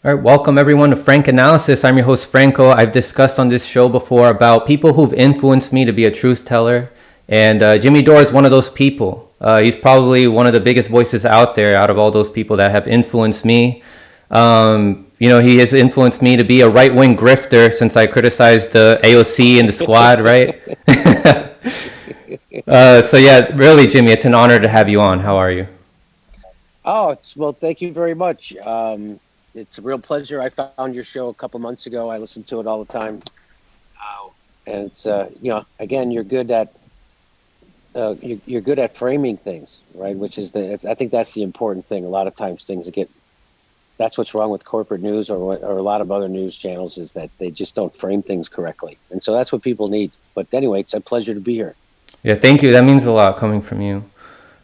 All right, welcome everyone to Frank Analysis. I'm your host Franco. I've discussed on this show before about people who've influenced me to be a truth teller, and Jimmy Dore is one of those people. He's probably one of the biggest voices out there out of all those people that have influenced me. He has influenced me to be a right-wing grifter since I criticized the AOC and the squad, right? So yeah, really, Jimmy, it's an honor to have you on. How are you? Well, thank you very much. It's a real pleasure. I found your show a couple months ago. I listen to it all the time. And it's, again, you're good at framing things, right? I think that's the important thing. A lot of times that's what's wrong with corporate news or a lot of other news channels is that they just don't frame things correctly. And so that's what people need. But anyway, it's a pleasure to be here. Yeah, thank you. That means a lot coming from you.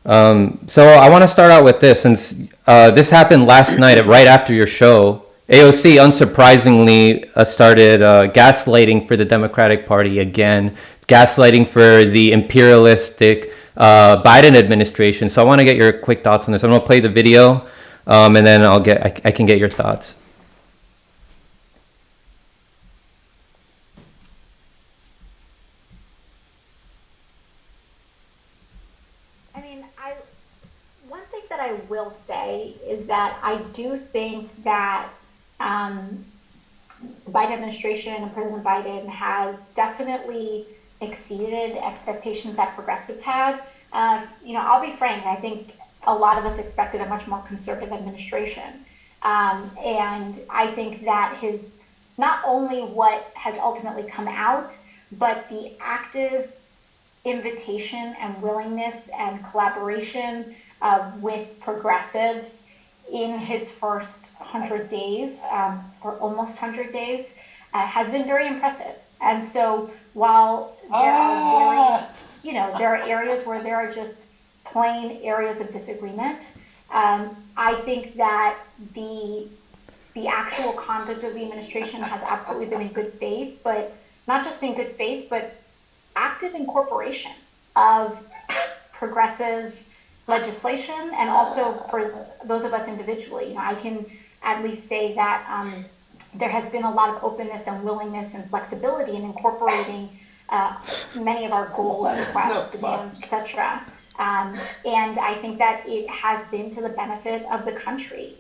So I want to start out with this since this happened last night, right after your show. AOC, unsurprisingly, started gaslighting for the Democratic Party again, gaslighting for the imperialistic Biden administration. So I want to get your quick thoughts on this. I'm going to play the video, and then I can get your thoughts. I mean, one thing that I will say is that I do think that the Biden administration and President Biden has definitely exceeded expectations that progressives had. I'll be frank. I think a lot of us expected a much more conservative administration, and I think that his not only what has ultimately come out, but the active invitation and willingness and collaboration with progressives in his first 100 days or almost 100 days has been very impressive. And so while there are there are areas where there are just plain areas of disagreement, I think that the actual conduct of the administration has absolutely been in good faith, but not just in good faith, but active incorporation of progressive legislation, and also for those of us individually. I can at least say that there has been a lot of openness and willingness and flexibility in incorporating many of our goals, requests, demands, etc. And I think that it has been to the benefit of the country.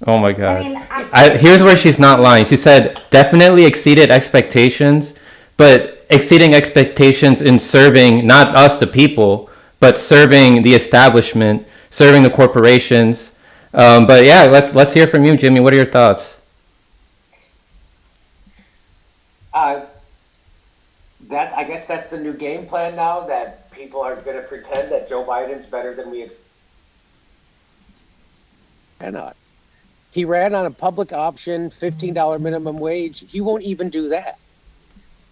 Oh my God. I mean, Here's where she's not lying. She said definitely exceeded expectations, but exceeding expectations in serving not us, the people, but serving the establishment, serving the corporations. But yeah, let's hear from you, Jimmy. What are your thoughts? Uh, I guess that's the new game plan now, that people are going to pretend that Joe Biden's better than we cannot. He ran on a public option, $15 minimum wage. He won't even do that.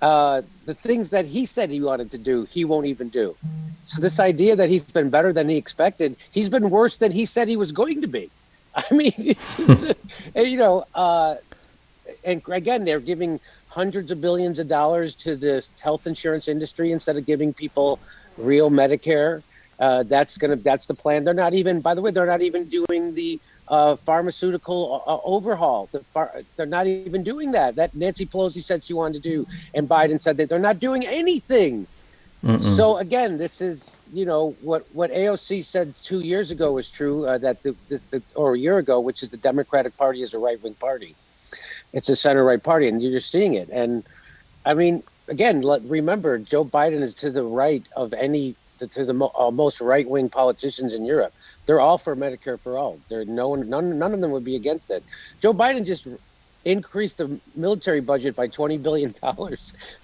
The things that he said he wanted to do, he won't even do. So this idea that he's been better than he expected, he's been worse than he said he was going to be. I mean, it's just, and again, they're giving hundreds of billions of dollars to the health insurance industry instead of giving people real Medicare. That's the plan. They're not even, by the way, they're not even doing the pharmaceutical overhaul. They're not even doing that. That Nancy Pelosi said she wanted to do, and Biden said that they're not doing anything. Mm-mm. So again, this is what AOC said 2 years ago is true. That or a year ago, which is the Democratic Party is a right-wing party. It's a center-right party, and you're seeing it. And I mean, again, remember, Joe Biden is to the right of most right-wing politicians in Europe. They're all for Medicare for all. None of them would be against it. Joe Biden just increased the military budget by $20 billion.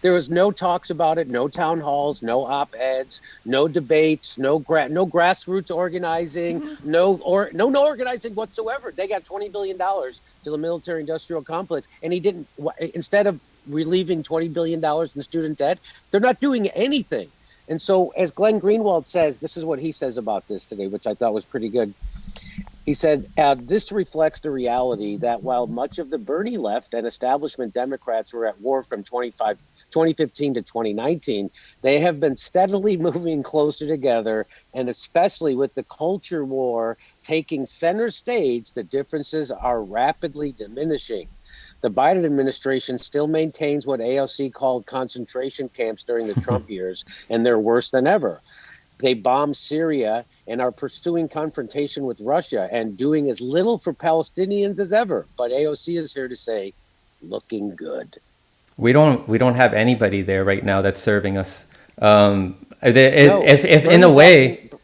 There was no talks about it, no town halls, no op-eds, no debates, no grassroots organizing, no organizing whatsoever. They got $20 billion to the military industrial complex, and he didn't. Instead of relieving $20 billion in student debt, they're not doing anything. And so, as Glenn Greenwald says, this is what he says about this today, which I thought was pretty good. He said, this reflects the reality that while much of the Bernie left and establishment Democrats were at war from 2015 to 2019, they have been steadily moving closer together, and especially with the culture war taking center stage, the differences are rapidly diminishing. The Biden administration still maintains what AOC called concentration camps during the Trump years, and they're worse than ever. They bombed Syria and are pursuing confrontation with Russia and doing as little for Palestinians as ever. But AOC is here to say, looking good. We don't have anybody there right now that's serving us. No, If in a Bernie's way, acting.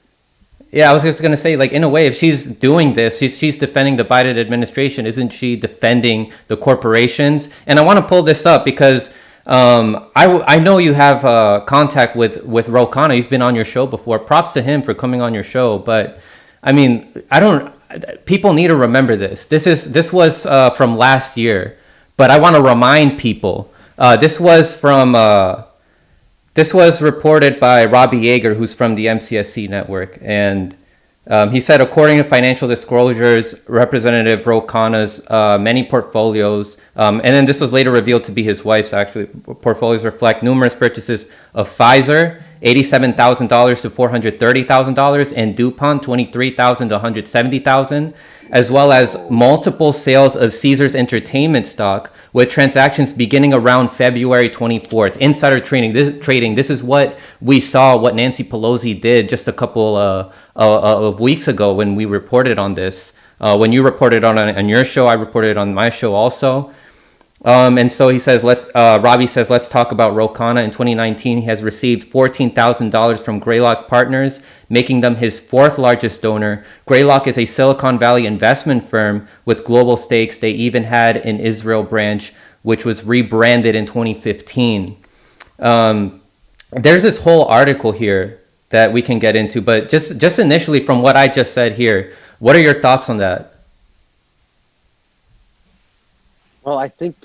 yeah, I was just gonna say, like, in a way, if she's doing this, if she's defending the Biden administration, isn't she defending the corporations? And I want to pull this up because I know you have contact with Ro Khanna. He's been on your show before. Props to him for coming on your show. But I mean, I don't. People need to remember this. This was from last year, but I want to remind people. This was from. This was reported by Robbie Yeager, who's from the MCSC network, and he said, according to financial disclosures, Representative Ro Khanna's many portfolios, and then this was later revealed to be his wife's actually, portfolios reflect numerous purchases of Pfizer, $87,000 to $430,000, and DuPont, $23,000 to $170,000, as well as multiple sales of Caesars Entertainment stock, with transactions beginning around February 24th. Insider trading. This is what we saw, what Nancy Pelosi did just a couple of weeks ago when we reported on this. When you reported on your show, I reported on my show also. And so he says, Robbie says, let's talk about Ro Khanna. In 2019, he has received $14,000 from Greylock Partners, making them his fourth largest donor. Greylock is a Silicon Valley investment firm with global stakes. They even had an Israel branch, which was rebranded in 2015. There's this whole article here that we can get into, but just initially from what I just said here, what are your thoughts on that? Well, I think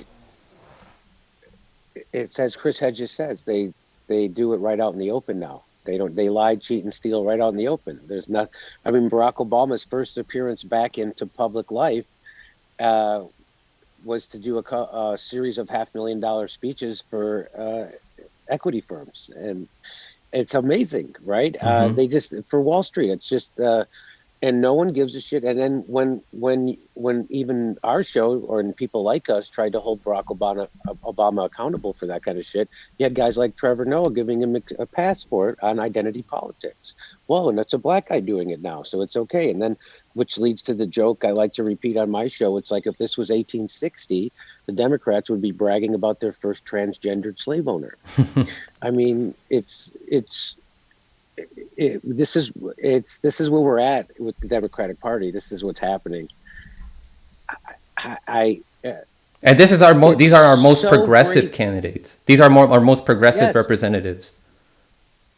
it's as Chris Hedges says, they do it right out in the open now. They lie, cheat, and steal right out in the open. There's not. I mean, Barack Obama's first appearance back into public life was to do a series of $500,000 speeches for equity firms, and it's amazing, right? Mm-hmm. They just, for Wall Street, it's just. And no one gives a shit. And then when even our show or people like us tried to hold Barack Obama accountable for that kind of shit, you had guys like Trevor Noah giving him a passport on identity politics. Whoa, and that's a black guy doing it now, so it's okay. And then, which leads to the joke I like to repeat on my show. It's like if this was 1860, the Democrats would be bragging about their first transgendered slave owner. I mean, this is where we're at with the Democratic Party. This is what's happening. And this is these are our most so progressive crazy. Candidates. These are our most progressive Yes. representatives.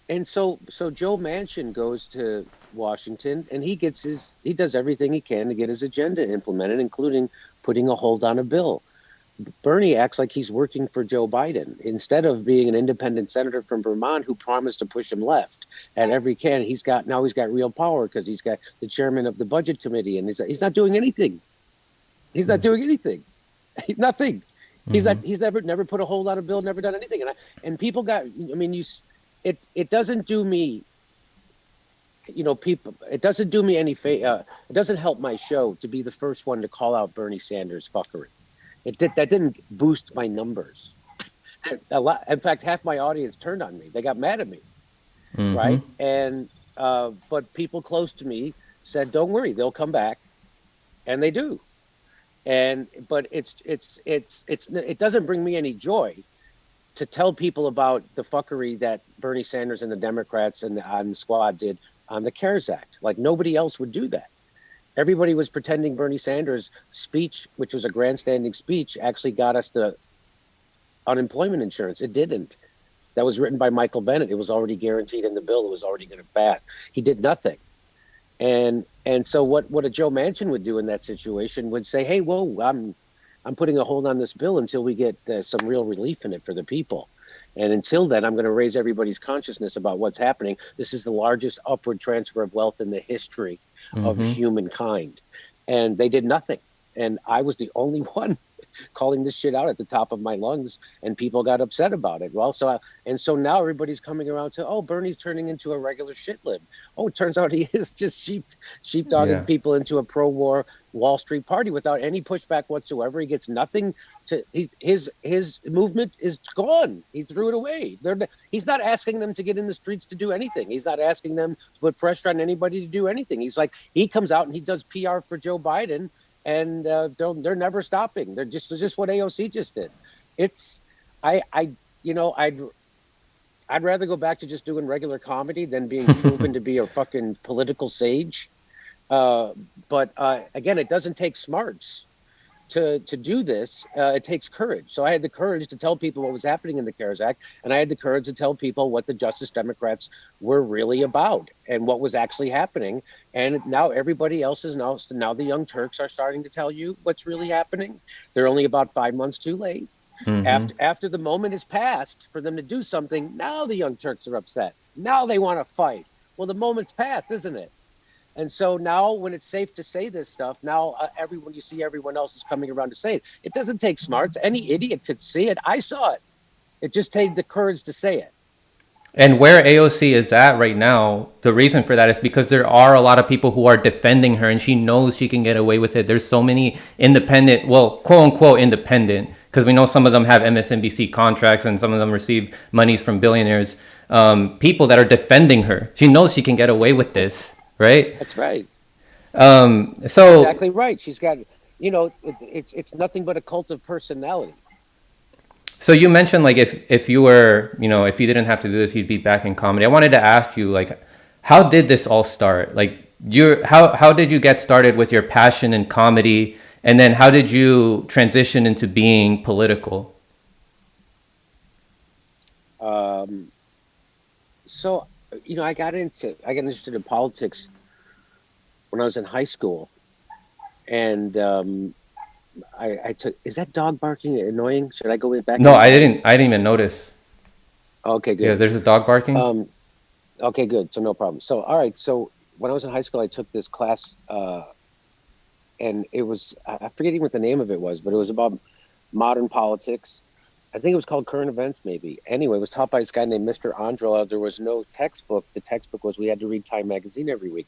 And so Joe Manchin goes to Washington and he does everything he can to get his agenda implemented, including putting a hold on a bill. Bernie acts like he's working for Joe Biden instead of being an independent senator from Vermont who promised to push him left at every can. He's got real power because he's got the chairman of the budget committee, and he's not doing anything. He's not doing anything. Nothing. He's never put a hold on a bill, never done anything. And people got. I mean, it doesn't do me. People. It doesn't do me any favor. It doesn't help my show to be the first one to call out Bernie Sanders' fuckery. That didn't boost my numbers. In fact, half my audience turned on me. They got mad at me, right? And but people close to me said, "Don't worry, they'll come back," and they do. But it doesn't bring me any joy to tell people about the fuckery that Bernie Sanders and the Democrats and the squad did on the CARES Act. Like nobody else would do that. Everybody was pretending Bernie Sanders' speech, which was a grandstanding speech, actually got us the unemployment insurance. It didn't. That was written by Michael Bennet. It was already guaranteed in the bill. It was already going to pass. He did nothing. And so what a Joe Manchin would do in that situation would say, hey, whoa, I'm putting a hold on this bill until we get some real relief in it for the people. And until then, I'm going to raise everybody's consciousness about what's happening. This is the largest upward transfer of wealth in the history of humankind. And they did nothing. And I was the only one calling this shit out at the top of my lungs, and people got upset about it. Well, so now everybody's coming around to, oh, Bernie's turning into a regular shit lib. Oh, it turns out he is just sheepdogging Yeah. people into a pro-war Wall Street party without any pushback whatsoever. He gets nothing to his movement is gone. He threw it away. He's not asking them to get in the streets to do anything. He's not asking them to put pressure on anybody to do anything. He's like, he comes out and he does PR for Joe Biden, and they're never stopping. They're just what AOC just did. It's I'd rather go back to just doing regular comedy than being proven to be a fucking political sage. But again, it doesn't take smarts to do this. It takes courage. So I had the courage to tell people what was happening in the CARES Act, and I had the courage to tell people what the Justice Democrats were really about and what was actually happening. And now everybody else is now the Young Turks are starting to tell you what's really happening. They're only about 5 months too late. After the moment is passed for them to do something, now the Young Turks are upset. Now they want to fight. Well, the moment's passed, isn't it? And so now when it's safe to say this stuff, now everyone else is coming around to say it. It doesn't take smarts. Any idiot could see it. I saw it. It just takes the courage to say it. And where AOC is at right now, the reason for that is because there are a lot of people who are defending her, and she knows she can get away with it. There's so many independent, well, quote unquote independent, because we know some of them have MSNBC contracts and some of them receive monies from billionaires, people that are defending her. She knows she can get away with this, right? That's right. So Exactly right. She's got, it's nothing but a cult of personality. So you mentioned like if you were, if you didn't have to do this, you'd be back in comedy. I wanted to ask you, like, how did this all start? Like, how did you get started with your passion in comedy, and then how did you transition into being political? So, I got interested in politics when I was in high school, and I took. Is that dog barking annoying? Should I go back? No, I didn't even notice. Okay, good. Yeah, there's a dog barking. Okay, good. So no problem. So all right. So when I was in high school, I took this class, and it was I forget even what the name of it was, but it was about modern politics. I think it was called Current Events, maybe. Anyway, it was taught by this guy named Mr. Andrela. There was no textbook. The textbook was we had to read Time Magazine every week,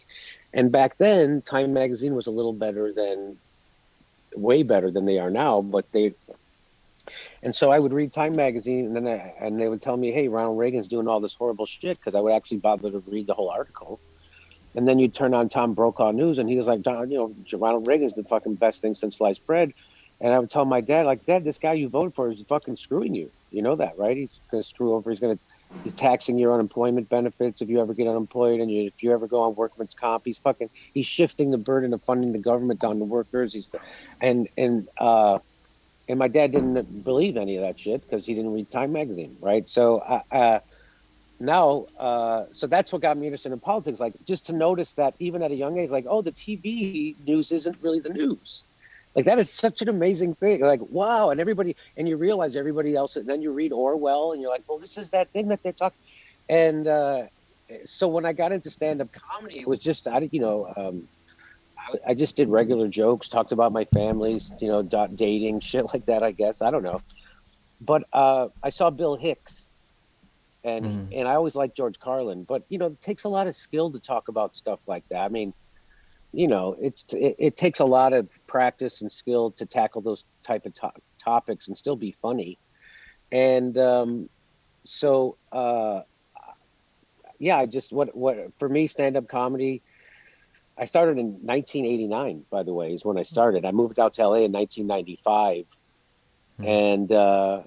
and back then, Time Magazine was a little way better than they are now. And so I would read Time Magazine, and they would tell me, hey, Ronald Reagan's doing all this horrible shit, because I would actually bother to read the whole article. And then you'd turn on Tom Brokaw News, and he was like, Ronald Reagan's the fucking best thing since sliced bread. And I would tell my dad, like, Dad, this guy you voted for is fucking screwing you. You know that, right? He's going to screw over. He's taxing your unemployment benefits if you ever get unemployed, and if you ever go on workman's comp, he's shifting the burden of funding the government down to workers. And my dad didn't believe any of that shit because he didn't read Time Magazine, right? So so that's what got me interested in politics, like just to notice that even at a young age, like, oh, the TV news isn't really the news. Like, that is such an amazing thing. Like, wow. And you realize everybody else, and then you read Orwell and you're like, well, this is that thing that they're talking. And so when I got into stand-up comedy, it was just, I just did regular jokes, talked about my families, dating, shit like that, I guess. I don't know. But I saw Bill Hicks, and I always liked George Carlin. But, it takes a lot of skill to talk about stuff like that. I mean, it takes a lot of practice and skill to tackle those type of topics and still be funny. And I just what for me, stand-up comedy, I started in 1989, by the way, is when I started. I moved out to LA in 1995, and I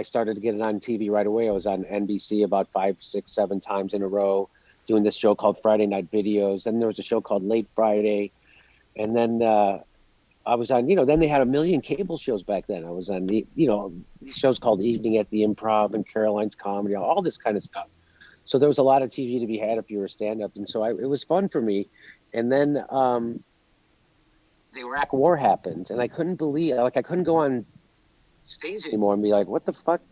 started to get it on TV right away. I was on NBC about 5, 6, 7 times in a row, doing this show called Friday Night Videos. Then there was a show called Late Friday. And then I was on, then they had a million cable shows back then. I was on these shows called Evening at the Improv and Caroline's Comedy, all this kind of stuff. So there was a lot of TV to be had if you were stand-up. And so it was fun for me. And then the Iraq War happened, and I couldn't believe, I couldn't go on stage anymore and be like, what the fuck?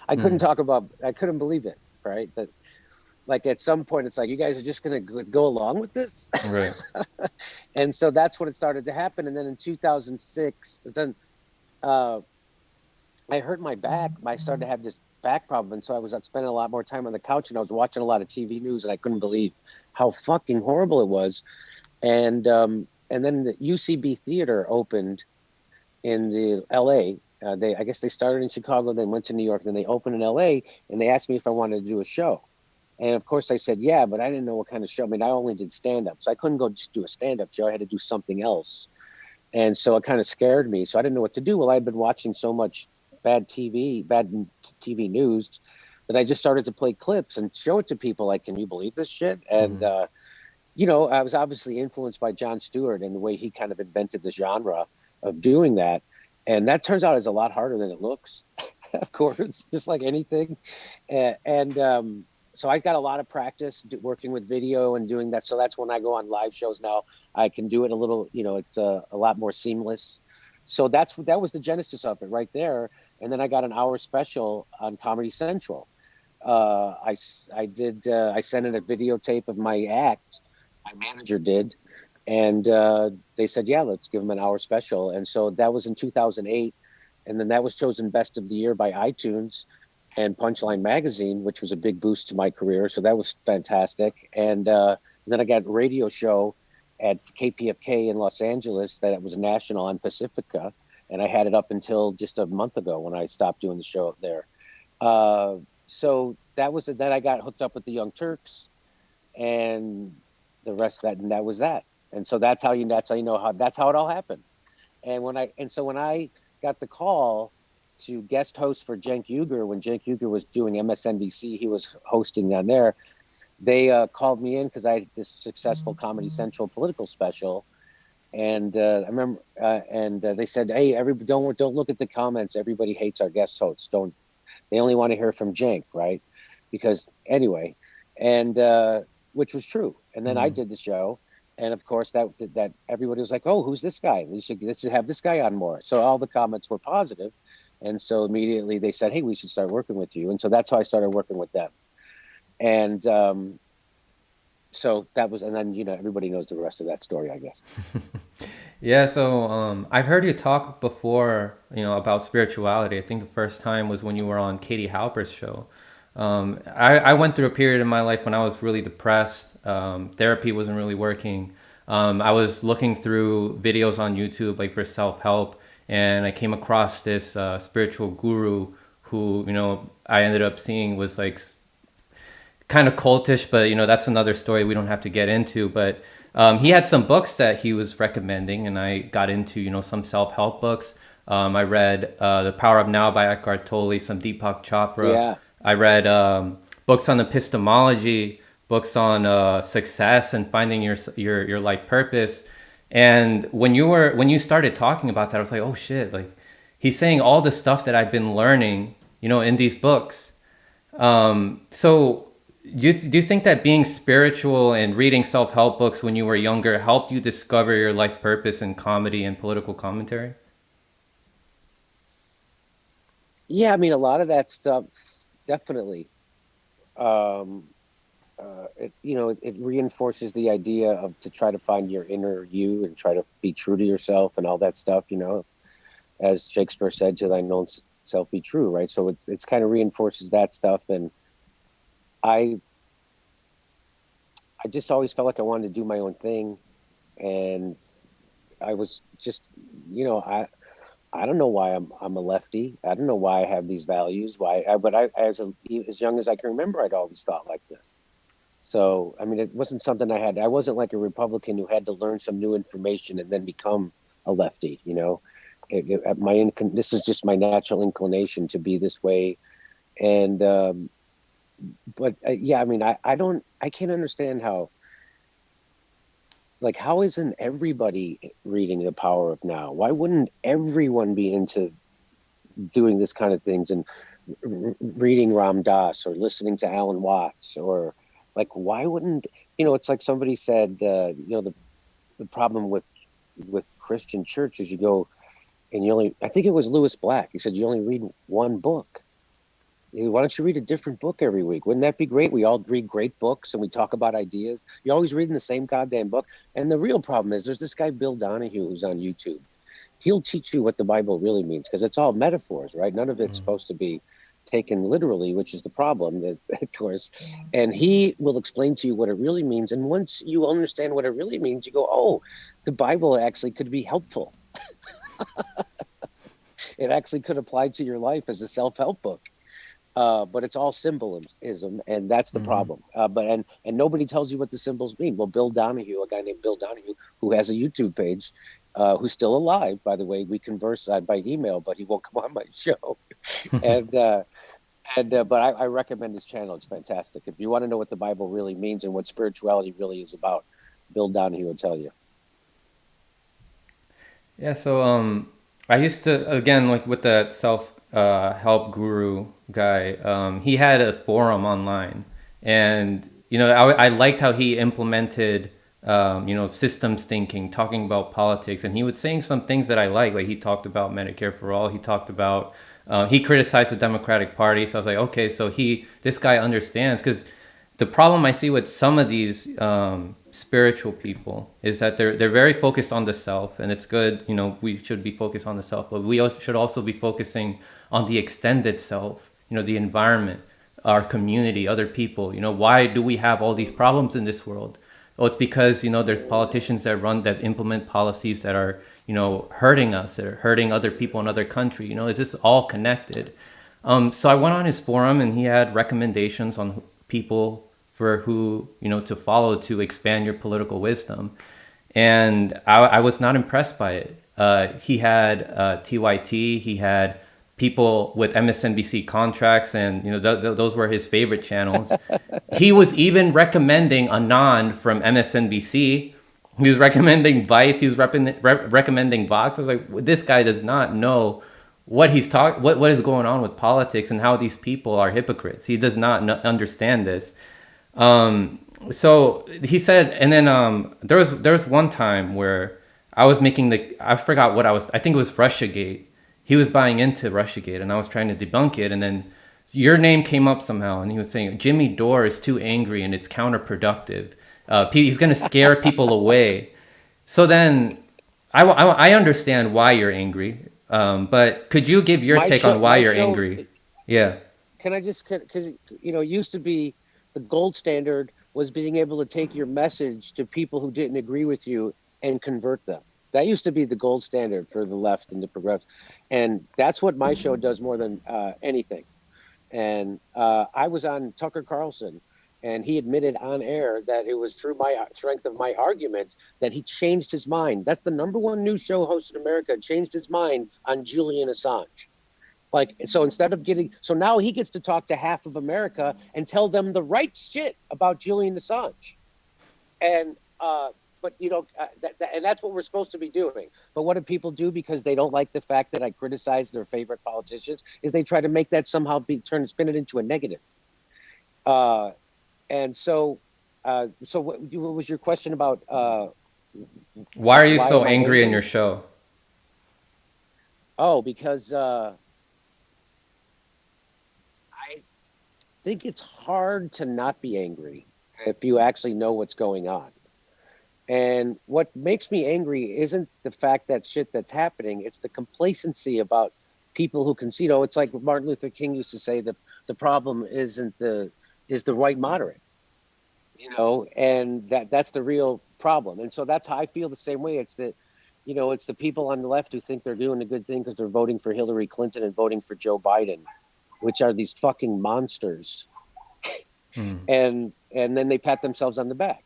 I couldn't believe it, right? Like at some point, it's like you guys are just gonna go along with this, Right. and so that's when it started to happen. And then in 2006, then uh, I hurt my back. I started to have this back problem, and so I was spending a lot more time on the couch, and I was watching a lot of TV news, and I couldn't believe how fucking horrible it was. And then the UCB Theater opened in the LA. I guess they started in Chicago, then went to New York, then they opened in LA, and they asked me if I wanted to do a show. And of course I said yeah, but I didn't know what kind of show. I mean, I only did stand up, so I couldn't go just do a stand up show. I had to do something else. And so it kind of scared me. So I didn't know what to do. Well, I'd been watching so much bad TV news, that I just started to play clips and show it to people. Like, can you believe this shit? And Mm-hmm. I was obviously influenced by Jon Stewart and the way he kind of invented the genre of doing that. And that turns out is a lot harder than it looks, of course, just like anything. And so I got a lot of practice working with video and doing that. So that's when I go on live shows now. I can do it a little, it's a lot more seamless. So that was the genesis of it right there. And then I got an hour special on Comedy Central. I sent in a videotape of my act. My manager did, and they said, "Yeah, let's give him an hour special." And so that was in 2008, and then that was chosen Best of the Year by iTunes and Punchline Magazine, which was a big boost to my career. So that was fantastic. And then I got a radio show at KPFK in Los Angeles that was national on Pacifica, and I had it up until just a month ago when I stopped doing the show up there. So that was it. Then I got hooked up with the Young Turks, and the rest of that, and that was that. And so that's how you know how that's how it all happened. So when I got the call to guest host for Cenk Uygur, when Cenk Uygur was doing MSNBC, he was hosting down there. They called me in because I had this successful Comedy Central political special, and I remember, and they said, "Hey, everybody, don't look at the comments. Everybody hates our guest hosts. Don't They only want to hear from Cenk, right? Because anyway, and which was true. And then I Mm-hmm. did the show, and of course that everybody was like, "Oh, who's this guy? Let's have this guy on more." So all the comments were positive, and so immediately they said, "Hey, we should start working with you." And so that's how I started working with them. And so that was, and then everybody knows the rest of that story, I guess. Yeah, so I've heard you talk before, about spirituality. I think the first time was when you were on Katie Halper's show. I went through a period in my life when I was really depressed. Therapy wasn't really working. I was looking through videos on YouTube, like for self-help, and I came across this spiritual guru who, I ended up seeing was like kind of cultish, but that's another story we don't have to get into. But he had some books that he was recommending, and I got into some self-help books. I read The Power of Now by Eckhart Tolle, some Deepak Chopra. Yeah. I read books on epistemology, books on success and finding your life purpose. And when you started talking about that, I was like, oh shit! Like he's saying all the stuff that I've been learning, in these books. So do you think that being spiritual and reading self-help books when you were younger helped you discover your life purpose in comedy and political commentary? Yeah, I mean, a lot of that stuff, definitely. Um, it reinforces the idea of to try to find your inner you and try to be true to yourself and all that stuff. As Shakespeare said, "To thine own self be true," right? So it's kind of reinforces that stuff, and I I just always felt like I wanted to do my own thing, and I was just, you know, I don't know why I'm a lefty. I don't know why I have these values. But as young as I can remember, I'd always thought like this. So I mean, it wasn't something I had. I wasn't like a Republican who had to learn some new information and then become a lefty. This is just my natural inclination to be this way. And but yeah, I mean, I can't understand how isn't everybody reading The Power of Now? Why wouldn't everyone be into doing this kind of things and reading Ram Dass or listening to Alan Watts, or like why wouldn't it's like somebody said the problem with Christian church is you go and you only, I think it was Lewis Black, he said you only read one book. Why don't you read a different book every week? Wouldn't that be great? We all read great books and we talk about ideas. You're always reading the same goddamn book. And the real problem is there's this guy, Bill Donahue, who's on YouTube. He'll teach you what the Bible really means because it's all metaphors, right? None of it's supposed to be taken literally, which is the problem, of course. And he will explain to you what it really means. And once you understand what it really means, you go, oh, the Bible actually could be helpful. It actually could apply to your life as a self-help book. But it's all symbolism, and that's the problem. And nobody tells you what the symbols mean. Well, Bill Donahue, a guy named Bill Donahue, who has a YouTube page, who's still alive, by the way. We converse by email, but he won't come on my show. But I recommend his channel. It's fantastic. If you want to know what the Bible really means and what spirituality really is about, Bill Donahue will tell you. Yeah, so I used to, again, like with that self help guru guy, he had a forum online, and I liked how he implemented systems thinking, talking about politics, and he was saying some things that I like he talked about Medicare for all. He talked about he criticized the Democratic Party, so I was like, okay, so this guy understands. Because the problem I see with some of these spiritual people is that they're very focused on the self, and it's good. We should be focused on the self, but we should also be focusing on the extended self. The environment, our community, other people. Why do we have all these problems in this world? Oh, it's because there's politicians that implement policies that are hurting us, that are hurting other people in other countries. It's just all connected. So I went on his forum, and he had recommendations on people for who to follow to expand your political wisdom, and I was not impressed by it. He had TYT, he had people with MSNBC contracts, and those were his favorite channels. He was even recommending Anand from MSNBC. He was recommending Vice. He was recommending Vox. I was like, this guy does not know what what is going on with politics and how these people are hypocrites. He does not understand this. So he said, and then there was one time where I was I forgot what I think it was Russiagate. He was buying into Russiagate, and I was trying to debunk it, and then your name came up somehow, and he was saying Jimmy Dore is too angry and it's counterproductive. He's going to scare people away. So then I understand why you're angry, but could you give your take on why you're angry? Yeah. Can I just, because it used to be the gold standard was being able to take your message to people who didn't agree with you and convert them. That used to be the gold standard for the left and the progressives. And that's what my show does more than anything. And I was on Tucker Carlson, and he admitted on air that it was through my strength of my argument that he changed his mind. That's the number one news show host in America, changed his mind on Julian Assange. So now he gets to talk to half of America and tell them the right shit about Julian Assange. And, and that's what we're supposed to be doing. But what do people do because they don't like the fact that I criticize their favorite politicians? Is they try to make that somehow spin it into a negative. And so what was your question about? Why are you so angry in your show? Oh, because I think it's hard to not be angry if you actually know what's going on. And what makes me angry isn't the fact that shit that's happening. It's the complacency about people who can see. It's like Martin Luther King used to say that the problem is the right moderate, and that's the real problem. And so that's how I feel the same way. It's it's the people on the left who think they're doing a good thing because they're voting for Hillary Clinton and voting for Joe Biden, which are these fucking monsters. And then they pat themselves on the back,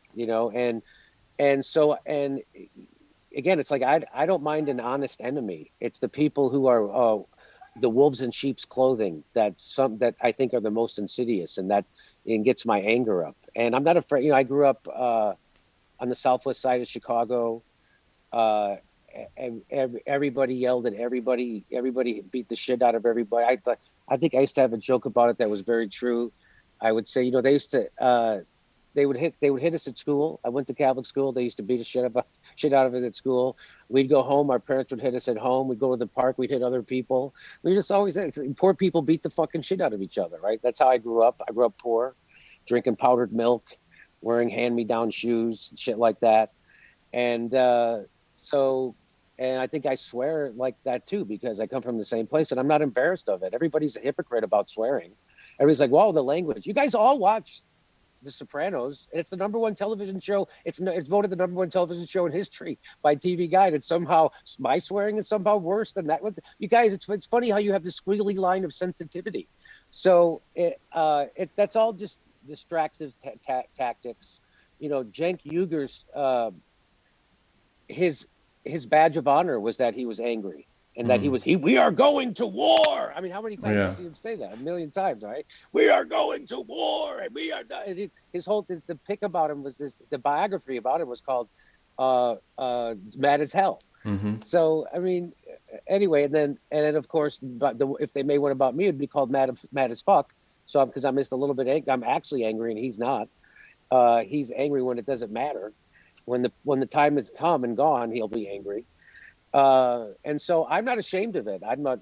and again, it's like I don't mind an honest enemy. It's the people who are the wolves in sheep's clothing that I think are the most insidious, and that gets my anger up. And I'm not afraid. I grew up on the southwest side of Chicago. And everybody yelled at everybody. Everybody beat the shit out of everybody. I think I used to have a joke about it that was very true. I would say, they used to they would hit us at school. I went to Catholic school. They used to beat the shit out of us at school. We'd go home. Our parents would hit us at home. We'd go to the park. We'd hit other people. We just always poor people beat the fucking shit out of each other, right? That's how I grew up. I grew up poor, drinking powdered milk, wearing hand-me-down shoes, shit like that. And so, and I think I swear like that too, because I come from the same place and I'm not embarrassed of it. Everybody's a hypocrite about swearing. Everybody's like, "Wow, the language." You guys all watch The Sopranos. It's the number one television show. It's voted the number one television show in history by TV Guide. And somehow my swearing is somehow worse than that. You guys, it's funny how you have this squiggly line of sensitivity. So that's all just distractive tactics. You know, Cenk Uyghur's his badge of honor was that he was angry. And that we are going to war. I mean, how many times do you see him say that? A million times, right? We are going to war, and we are not. And the pick about him was the biography about him was called "Mad as Hell." Mm-hmm. So, I mean, anyway, and then of course, if they made one about me, it'd be called "Mad as Fuck." So, because I'm just a little bit angry, I'm actually angry, and he's not. He's angry when it doesn't matter. When the time has come and gone, he'll be angry. And so I'm not ashamed of it. I love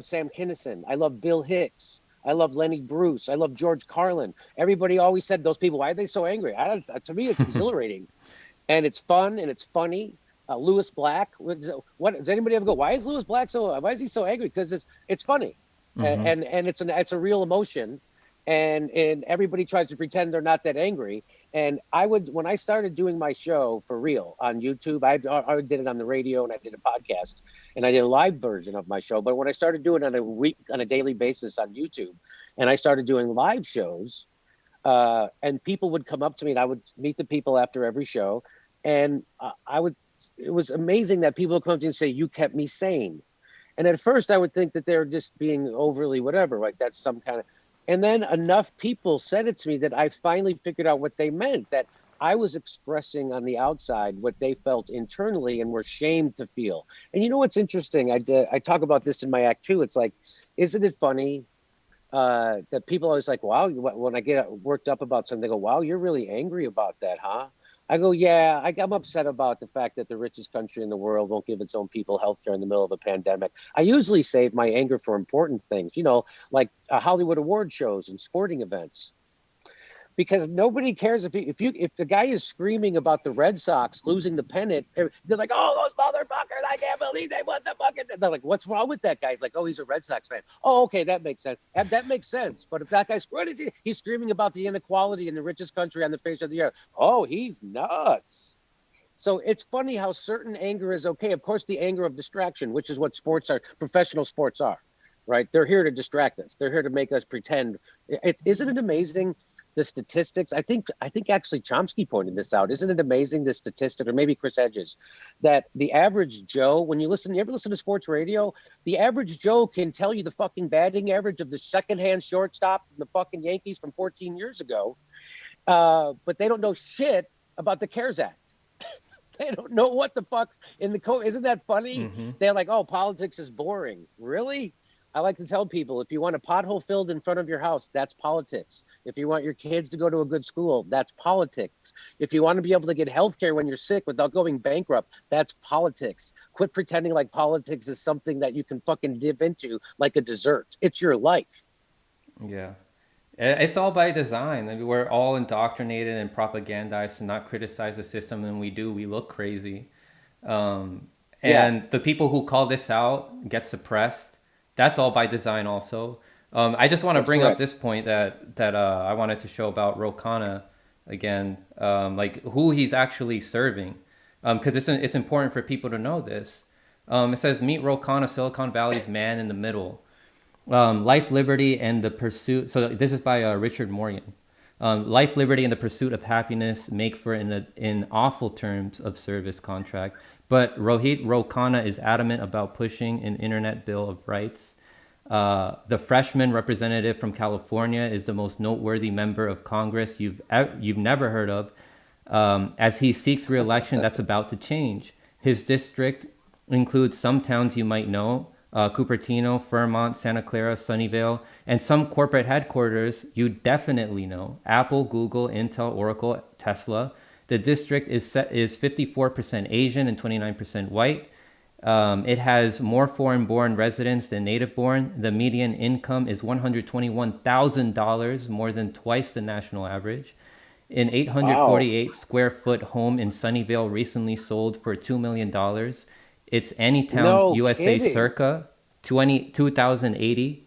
Sam Kinison. I love Bill Hicks. I love Lenny Bruce. I love George Carlin. Everybody always said those people, why are they so angry? To me, it's exhilarating and it's fun and it's funny. Lewis Black. What does anybody ever go? Why is Lewis Black why is he so angry? Because it's funny. Mm-hmm. and it's a real emotion. And everybody tries to pretend they're not that angry. And when I started doing my show for real on YouTube, I did it on the radio and I did a podcast and I did a live version of my show. But when I started doing it on a daily basis on YouTube, and I started doing live shows, and people would come up to me and I would meet the people after every show, and it was amazing that people would come up to me and say, "You kept me sane." And at first, I would think that they're just being overly whatever, like that's some kind of. And then enough people said it to me that I finally figured out what they meant, that I was expressing on the outside what they felt internally and were shamed to feel. And you know what's interesting? I talk about this in my act too. It's like, isn't it funny that people always like, wow, when I get worked up about something, they go, wow, you're really angry about that, huh? I go, yeah, I'm upset about the fact that the richest country in the world won't give its own people health care in the middle of a pandemic. I usually save my anger for important things, like Hollywood award shows and sporting events. Because nobody cares if the guy is screaming about the Red Sox losing the pennant, they're like, "Oh, those motherfuckers! I can't believe they won the fucking." They're like, "What's wrong with that guy?" He's like, "Oh, he's a Red Sox fan." Oh, okay, that makes sense. That makes sense. But if that guy's he's screaming about the inequality in the richest country on the face of the earth. Oh, he's nuts. So it's funny how certain anger is okay. Of course, the anger of distraction, which is what professional sports are, right? They're here to distract us. They're here to make us pretend. Isn't it amazing? The statistics, I think actually Chomsky pointed this out. Isn't it amazing, the statistic, or maybe Chris Hedges, that the average Joe, when you ever listen to sports radio, the average Joe can tell you the fucking batting average of the secondhand shortstop from the fucking Yankees from 14 years ago. But they don't know shit about the CARES Act. They don't know what the fuck's in the code. Isn't that funny? Mm-hmm. They're like, oh, politics is boring. Really? I like to tell people, if you want a pothole filled in front of your house, that's politics. If you want your kids to go to a good school, that's politics. If you want to be able to get health care when you're sick without going bankrupt, that's politics. Quit pretending like politics is something that you can fucking dip into like a dessert. It's your life. Yeah. It's all by design. I mean, we're all indoctrinated and propagandized to not criticize the system, and we look crazy. And the people who call this out get suppressed. That's all by design also. I just want to bring up this point that I wanted to show about Ro Khanna again, like who he's actually serving, because it's important for people to know this. It says, meet Ro Khanna, Silicon Valley's man in the middle. Life, liberty, and the pursuit. So this is by Richard Morgan. Life, liberty, and the pursuit of happiness make for in awful terms of service contract. But Rohit Ro Khanna is adamant about pushing an internet bill of rights. The freshman representative from California is the most noteworthy member of Congress you've never heard of, as he seeks re-election that's about to change. His district includes some towns you might know, Cupertino, Fairmont, Santa Clara, Sunnyvale, and some corporate headquarters you definitely know: Apple, Google, Intel, Oracle, Tesla. The district is 54% Asian and 29% white. It has more foreign-born residents than native-born. The median income is $121,000, more than twice the national average. An Wow. 848 square foot home in Sunnyvale recently sold for $2 million. It's Anytown, No USA kidding. circa 2080,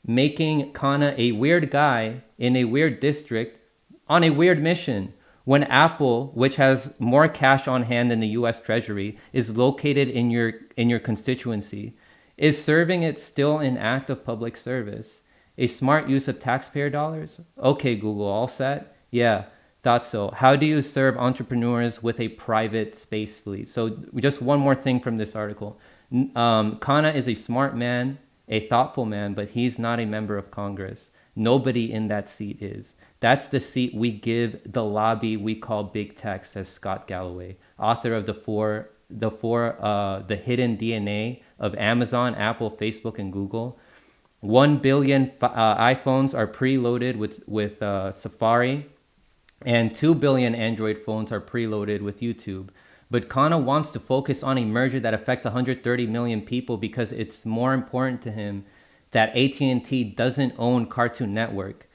making Kana a weird guy in a weird district on a weird mission when Apple, which has more cash on hand than the US Treasury, is located in your constituency. Is serving it still an act of public service? A smart use of taxpayer dollars? Okay, Google, all set? Yeah, thought so. How do you serve entrepreneurs with a private space fleet? So, just one more thing from this article. Kana is a smart man, a thoughtful man, but he's not a member of Congress. Nobody in that seat is. That's the seat we give the lobby we call big tech, says Scott Galloway, author of the hidden DNA of Amazon, Apple, Facebook, and Google. 1 billion iPhones are preloaded with Safari, and 2 billion Android phones are preloaded with YouTube. But Kana wants to focus on a merger that affects 130 million people because it's more important to him that AT&T doesn't own Cartoon Network.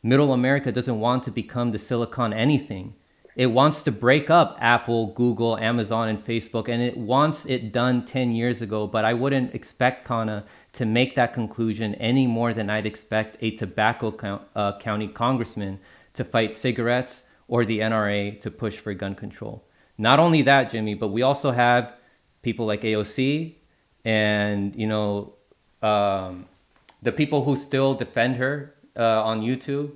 Middle America doesn't want to become the Silicon anything. It wants to break up Apple, Google, Amazon, and Facebook, and it wants it done 10 years ago. But I wouldn't expect Kana to make that conclusion any more than I'd expect a county congressman to fight cigarettes or the NRA to push for gun control. Not only that, Jimmy, but we also have people like AOC and, the people who still defend her on YouTube,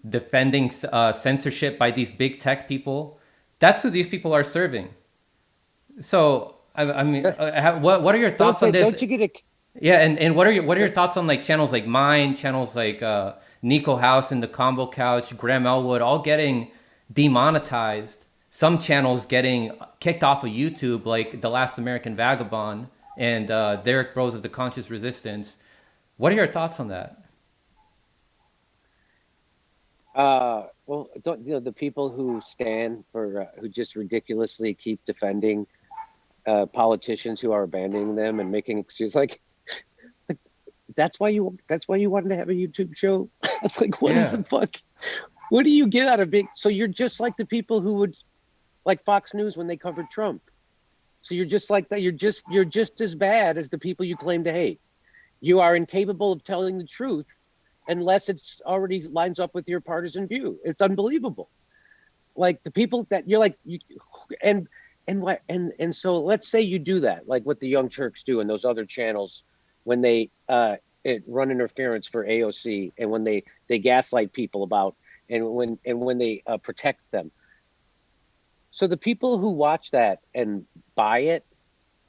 defending censorship by these big tech people. That's who these people are serving. So, I mean, what are your Don't thoughts on they? this? Don't you get a? Yeah, and what are your thoughts on like channels like mine, channels like Nico House and the Combo Couch, Graham Elwood, all getting demonetized? Some channels getting kicked off of YouTube, like The Last American Vagabond and Derek Bros of the Conscious Resistance. What are your thoughts on that? Well, don't the people who stand for who just ridiculously keep defending politicians who are abandoning them and making excuses like that's why you wanted to have a YouTube show. It's like what in Yeah. the fuck? What do you get out of big? So you're just like the people who would like Fox News when they covered Trump. So you're just like that. You're just as bad as the people you claim to hate. You are incapable of telling the truth unless it's already lines up with your partisan view. It's unbelievable. Like the people that you're like you and so let's say you do that, like what the Young Turks do and those other channels when they run interference for AOC and when they gaslight people about and when they protect them. So the people who watch that and buy it,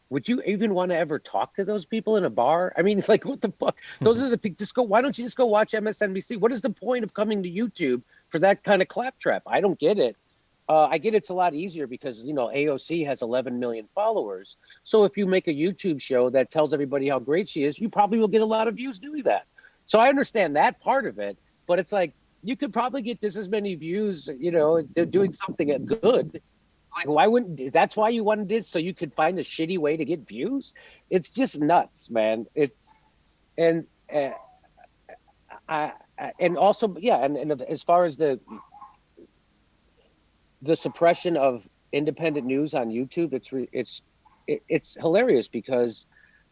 would you even want to ever talk to those people in a bar? I mean, it's like, what the fuck? Those are the just go. Why don't you just go watch MSNBC? What is the point of coming to YouTube for that kind of claptrap? I don't get it. I get it's a lot easier because AOC has 11 million followers. So if you make a YouTube show that tells everybody how great she is, you probably will get a lot of views doing that. So I understand that part of it, but it's like you could probably get just as many views, doing something good. Like, why wouldn't? That's why you wanted this, so you could find a shitty way to get views. It's just nuts, man. It's and and also and as far as the suppression of independent news on YouTube, it's hilarious because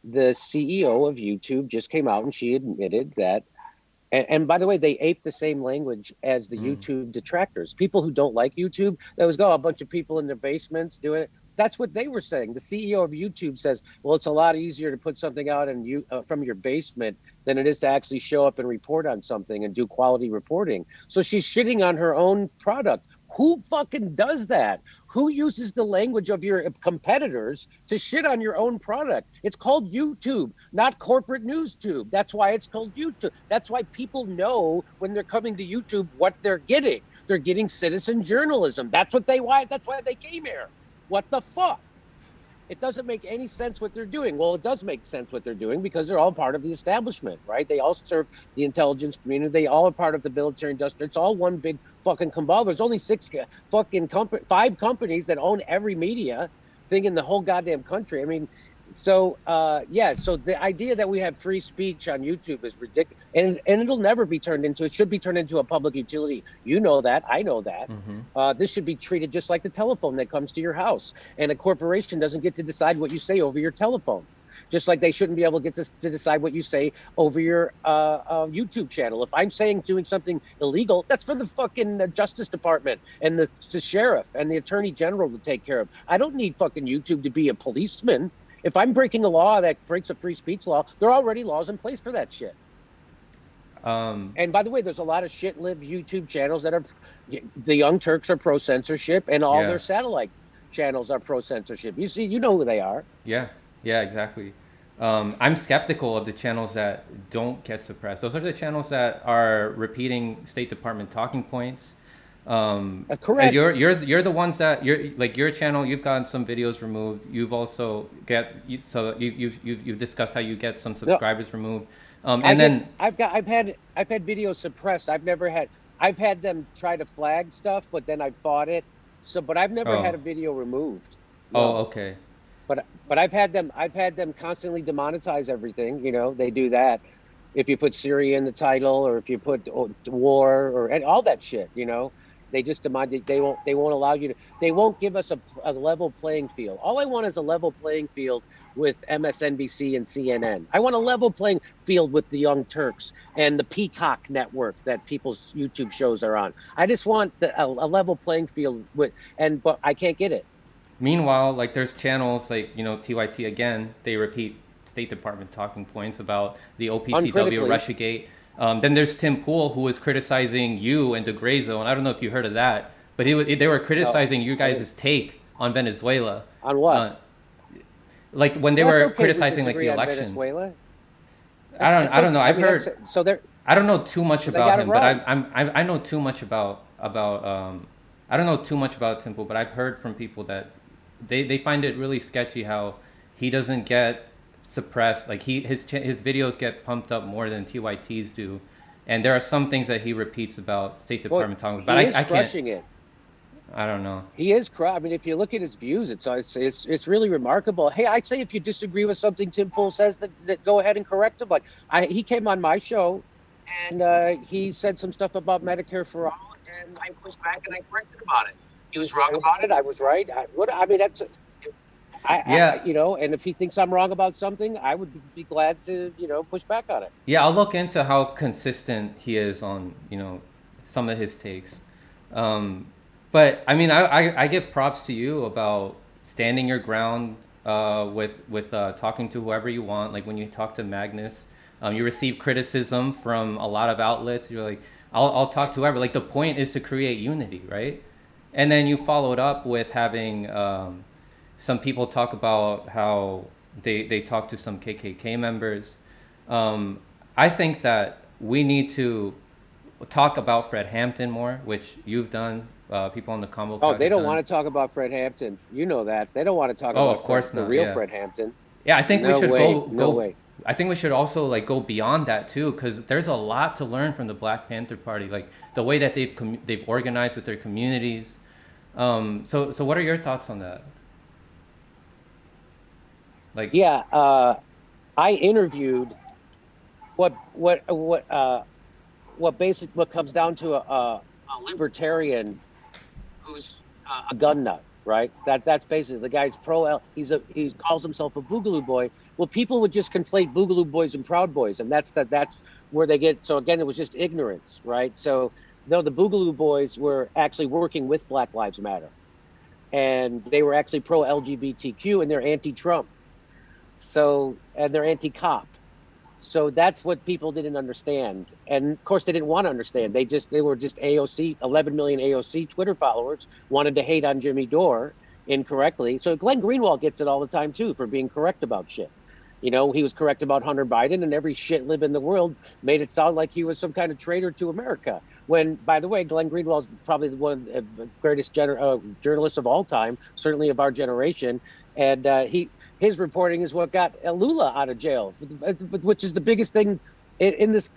the CEO of YouTube just came out and she admitted that. And by the way, they ape the same language as the Mm. YouTube detractors. People who don't like YouTube, that was a bunch of people in their basements doing it. That's what they were saying. The CEO of YouTube says, "Well, it's a lot easier to put something out from your basement than it is to actually show up and report on something and do quality reporting." So she's shitting on her own product. Who fucking does that? Who uses the language of your competitors to shit on your own product? It's called YouTube, not corporate news tube. That's why it's called YouTube. That's why people know when they're coming to YouTube what they're getting. They're getting citizen journalism. That's why they came here. What the fuck? it doesn't make any sense what they're doing. Well, it does make sense what they're doing because they're all part of the establishment, right? They all serve the intelligence community. They all are part of the military industrial. It's all one big fucking cabal. There's only five companies that own every media thing in the whole goddamn country. I mean, so yeah, so the idea that we have free speech on YouTube is ridiculous, and it'll never be turned into. It should be turned into a public utility. You know that. I know that. This should be treated just like the telephone that comes to your house, and a corporation doesn't get to decide what you say over your telephone. Just like they shouldn't be able to get to decide what you say over your YouTube channel. If I'm saying doing something illegal, that's for the fucking Justice Department and the sheriff and the Attorney General to take care of. I don't need fucking YouTube to be a policeman. If I'm breaking a law that breaks a free speech law, there are already laws in place for that shit. And by the way, there's a lot of shit-lived YouTube channels that are, the Young Turks are pro-censorship, and all their satellite channels are pro-censorship. You see, you know who they are. Yeah, exactly. I'm skeptical of the channels that don't get suppressed. Those are the channels that are repeating State Department talking points. Correct. You're the ones that your channel. You've gotten some videos removed. You've also you've discussed how you get some subscribers removed. I've had videos suppressed. I've had them try to flag stuff, but then I've fought it. But I've never had a video removed. No. Oh, okay. But I've had them constantly demonetize everything. You know, they do that. If you put Syria in the title, or if you put war, or all that shit, you know, they just demand. They won't allow you to. They won't give us a level playing field. All I want is a level playing field with MSNBC and CNN. I want a level playing field with the Young Turks and the Peacock network that people's YouTube shows are on. I just want a level playing field but I can't get it. Meanwhile, like there's channels like, you know, TYT again, they repeat State Department talking points about the OPCW Russiagate. Then there's Tim Pool, who was criticizing you and the Gray Zone. I don't know if you heard of that, but they were criticizing you guys' take on Venezuela. On what? Like when they were criticizing like the election. Venezuela? I don't know. I've heard. I don't know too much about him, but I know too much about I don't know too much about Tim Pool, but I've heard from people that they find it really sketchy how he doesn't get suppressed. Like his videos get pumped up more than TYT's do, and there are some things that he repeats about State Department talking. But I can't. Crushing it. I don't know. He is I mean, if you look at his views, it's really remarkable. Hey, I'd say if you disagree with something Tim Pool says, that go ahead and correct him. Like he came on my show, and he said some stuff about Medicare for all, and I pushed back and I corrected him on it. He was wrong about it. I was right. You know, and if he thinks I'm wrong about something, I would be glad to, you know, push back on it. Yeah, I'll look into how consistent he is on, you know, some of his takes. But I mean, I give props to you about standing your ground with talking to whoever you want. Like when you talk to Magnus, you receive criticism from a lot of outlets. You're like, I'll talk to whoever. Like the point is to create unity, right? And then you followed up with having some people talk about how they talk to some KKK members. I think that we need to talk about Fred Hampton more, which you've done. People on the combo. Oh, they don't want to talk about Fred Hampton. You know that. They don't want to talk about of course the real Fred Hampton. Yeah, I think we should go. No way. I think we should also like go beyond that too, because there's a lot to learn from the Black Panther Party, like the way that they've organized with their communities. So what are your thoughts on that? Like, yeah, I interviewed what comes down to a libertarian who's a gun nut, right? That's basically the guy's he calls himself a Boogaloo Boy. Well, people would just conflate Boogaloo Boys and Proud Boys, and that's where they get. So again, it was just ignorance, right? So no, the Boogaloo Boys were actually working with Black Lives Matter, and they were actually pro LGBTQ and they're anti-Trump. So and they're anti-cop. So that's what people didn't understand. And of course they didn't want to understand. They were just AOC, 11 million AOC Twitter followers wanted to hate on Jimmy Dore incorrectly. So Glenn Greenwald gets it all the time too for being correct about shit. You know, he was correct about Hunter Biden, and every shit lib in the world made it sound like he was some kind of traitor to America. When, by the way, Glenn Greenwald's probably one of the greatest journalists of all time, certainly of our generation. and his reporting is what got Lula out of jail, which is the biggest thing in this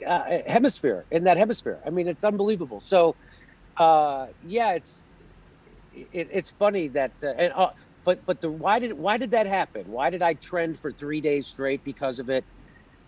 hemisphere, in that hemisphere. I mean, it's unbelievable. So yeah, it's funny that but the why did that happen? Why did I trend for 3 days straight because of it?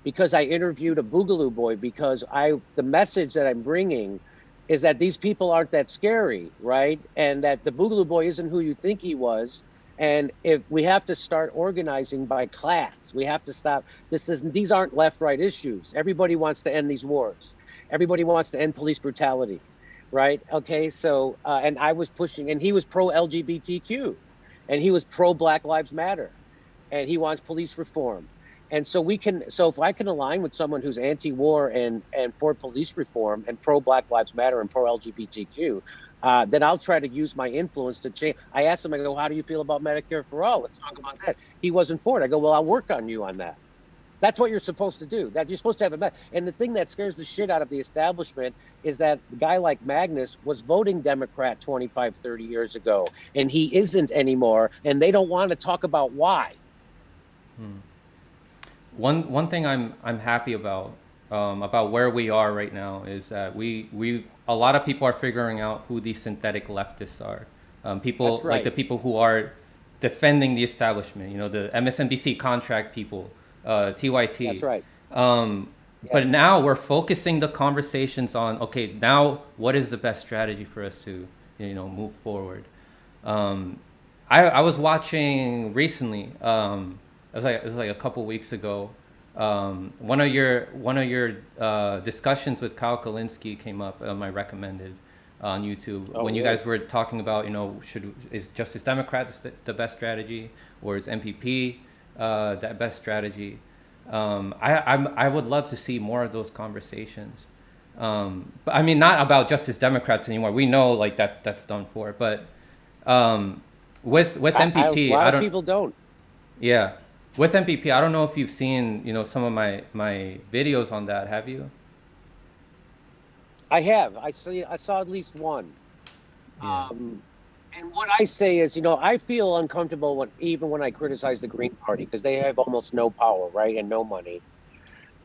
Because I interviewed a Boogaloo boy, because the message that I'm bringing is that these people aren't that scary, right? And that the Boogaloo boy isn't who you think he was. And if we have to start organizing by class, we have to stop. These aren't left right issues. Everybody wants to end these wars. Everybody wants to end police brutality, right? Okay, so and I was pushing, and he was pro LGBTQ, and he was pro Black Lives Matter, and he wants police reform. And so if I can align with someone who's anti-war and for police reform and pro Black Lives Matter and pro LGBTQ, then I'll try to use my influence to change. I asked him, I go, how do you feel about Medicare for all? Let's talk about that. He wasn't for it. I go, well, I'll work on you on that. That's what you're supposed to do. That you're supposed to have a and the thing that scares the shit out of the establishment is that a guy like Magnus was voting Democrat 25, 30 years ago, and he isn't anymore, and they don't want to talk about why. One thing I'm happy about where we are right now is that we a lot of people are figuring out who these synthetic leftists are. People That's right. like the people who are defending the establishment. You know, the MSNBC contract people, TYT. That's right. But Yes. now we're focusing the conversations on, okay, now what is the best strategy for us to, move forward. I was watching recently. It was like a couple weeks ago. One of your discussions with Kyle Kalinske came up on my recommended on YouTube Oh, when you really? guys were talking about, is Justice Democrat the best strategy, or is MPP that best strategy? I would love to see more of those conversations. But I mean, not about Justice Democrats anymore. We know like that's done for. But with A MPP, lot I of don't. people don't. Yeah, with MPP, I don't know if you've seen some of my videos on that. Have you? I have. I saw at least one. Yeah. And what I say is, I feel uncomfortable even when I criticize the Green Party, because they have almost no power, right, and no money,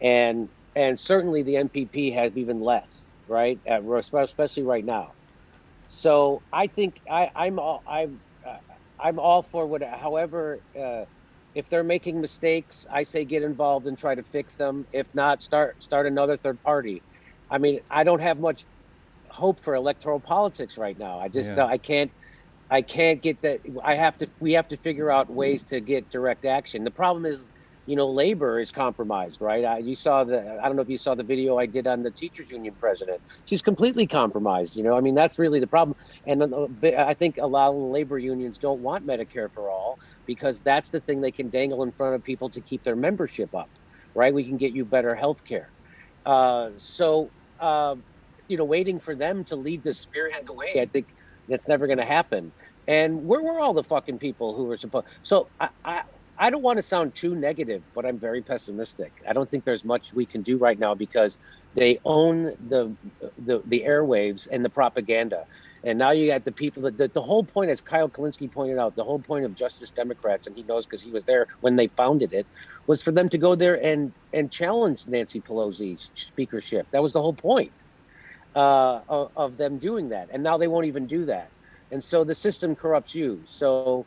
and certainly the NPP has even less, right, especially right now. So I think I'm all for what. However, if they're making mistakes, I say get involved and try to fix them. If not, start another third party. I mean, I don't have much hope for electoral politics right now. I just Yeah. I can't get that. We have to figure out ways to get direct action. The problem is, labor is compromised, right? I don't know if you saw the video I did on the teachers union president. She's completely compromised. I mean, that's really the problem. And I think a lot of the labor unions don't want Medicare for all, because that's the thing they can dangle in front of people to keep their membership up, right? We can get you better health care. So, waiting for them to lead the spearhead the way, I think that's never going to happen. And where were all the fucking people who were supposed? So I don't want to sound too negative, but I'm very pessimistic. I don't think there's much we can do right now, because they own the airwaves and the propaganda. And now you got the people that the whole point, as Kyle Kalinske pointed out, the whole point of Justice Democrats, and he knows because he was there when they founded it, was for them to go there and challenge Nancy Pelosi's speakership. That was the whole point of them doing that. And now they won't even do that. And so the system corrupts you. So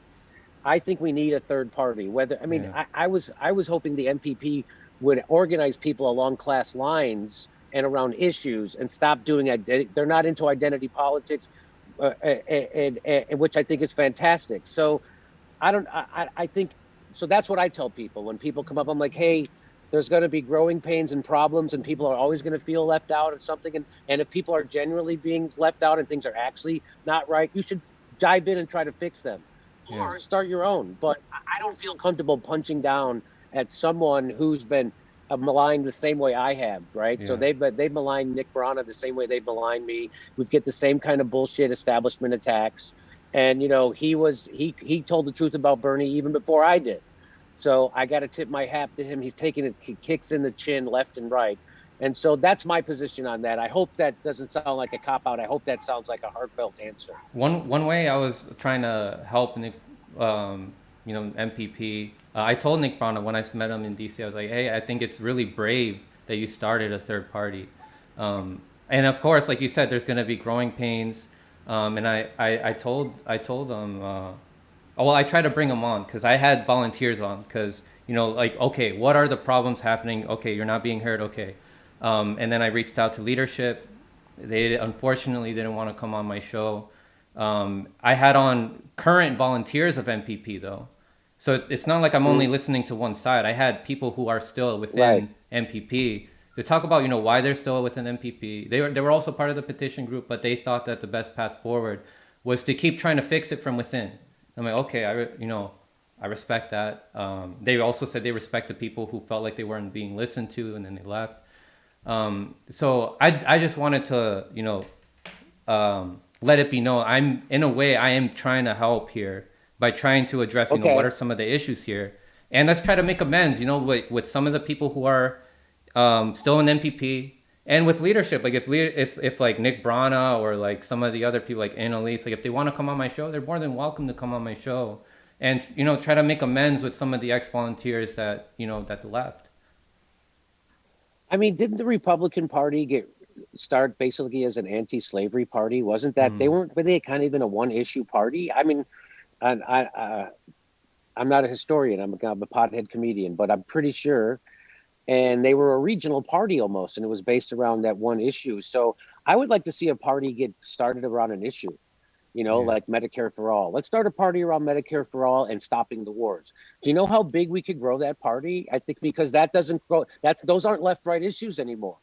I think we need a third party. Yeah. I was hoping the MPP would organize people along class lines and around issues and stop doing it. They're not into identity politics, and which I think is fantastic. So I think, so that's what I tell people when people come up. I'm like, hey, there's going to be growing pains and problems, and people are always going to feel left out of something. And if people are genuinely being left out and things are actually not right, you should dive in and try to fix them, Yeah. or start your own. But I don't feel comfortable punching down at someone who's been maligned the same way I have, right? So Yeah. they've maligned Nick Brana the same way they've maligned me. We get the same kind of bullshit establishment attacks. And he told the truth about Bernie even before I did. So I got to tip my hat to him. He's taking it, kicks in the chin left and right. And so that's my position on that. I hope that doesn't sound like a cop out. I hope that sounds like a heartfelt answer. One way I was trying to help Nick, MPP. I told Nick Brana when I met him in DC, I was like, hey, I think it's really brave that you started a third party. And of course, like you said, there's going to be growing pains. And I told them, well, I tried to bring them on because I had volunteers on because, like, okay, what are the problems happening? Okay, you're not being heard. Okay. And then I reached out to leadership. They unfortunately didn't want to come on my show. I had on current volunteers of MPP though. So it's not like I'm only listening to one side. I had people who are still within MPP to talk about, why they're still within MPP. They were also part of the petition group, but they thought that the best path forward was to keep trying to fix it from within. I'm like, okay, I respect that. They also said they respect the people who felt like they weren't being listened to, and then they left. So I just wanted to, let it be known. In a way, I am trying to help here by trying to address, what are some of the issues here, and let's try to make amends, with some of the people who are still in MPP and with leadership. Like if like Nick Brana or like some of the other people like Annalise, like if they want to come on my show, they're more than welcome to come on my show, and try to make amends with some of the ex-volunteers that that left. I mean, didn't the Republican Party start basically as an anti-slavery party? Wasn't that were they kind of even a one-issue party? I mean, I'm not a historian. I'm a pothead comedian, but I'm pretty sure. And they were a regional party almost, and it was based around that one issue. So I would like to see a party get started around an issue, like Medicare for all. Let's start a party around Medicare for all and stopping the wars. Do you know how big we could grow that party? I think because that doesn't grow. Those aren't left-right issues anymore.